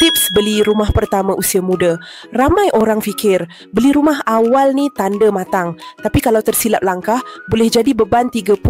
Tips beli rumah pertama usia muda. Ramai orang fikir beli rumah awal ni tanda matang. Tapi kalau tersilap langkah, boleh jadi beban 35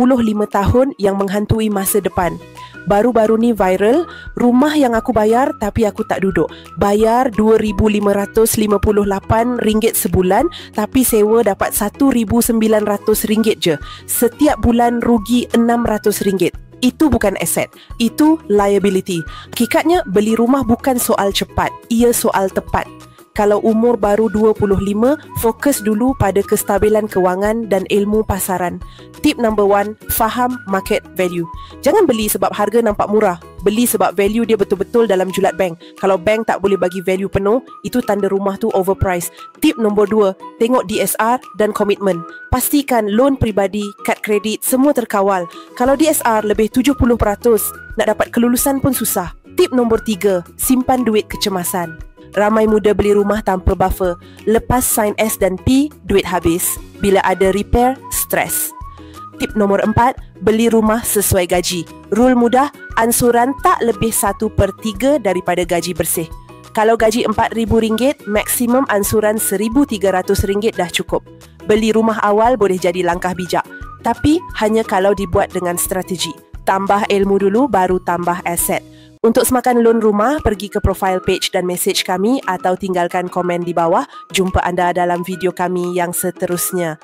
tahun yang menghantui masa depan. Baru-baru ni viral, rumah yang aku bayar tapi aku tak duduk. Bayar RM2,558 sebulan tapi sewa dapat RM1,900 je. Setiap bulan rugi RM600. Itu bukan aset, itu liability. Hakikatnya, beli rumah bukan soal cepat, ia soal tepat. Kalau umur baru 25, fokus dulu pada kestabilan kewangan dan ilmu pasaran. Tip number 1, faham market value. Jangan beli sebab harga nampak murah. Beli sebab value dia betul-betul dalam julat bank. Kalau bank tak boleh bagi value penuh, itu tanda rumah tu overpriced. Tip nombor 2, tengok DSR dan komitmen. Pastikan loan peribadi, kad kredit, semua terkawal. Kalau DSR lebih 70%, nak dapat kelulusan pun susah. Tip nombor 3, simpan duit kecemasan. Ramai muda beli rumah tanpa buffer. Lepas sign S dan P, duit habis. Bila ada repair, stres. Tip nombor 4, beli rumah sesuai gaji. Rule mudah, ansuran tak lebih 1/3 daripada gaji bersih. Kalau gaji RM4,000, maksimum ansuran RM1,300 dah cukup. Beli rumah awal boleh jadi langkah bijak. Tapi hanya kalau dibuat dengan strategi. Tambah ilmu dulu, baru tambah aset. Untuk semakan loan rumah, pergi ke profile page dan message kami atau tinggalkan komen di bawah. Jumpa anda dalam video kami yang seterusnya.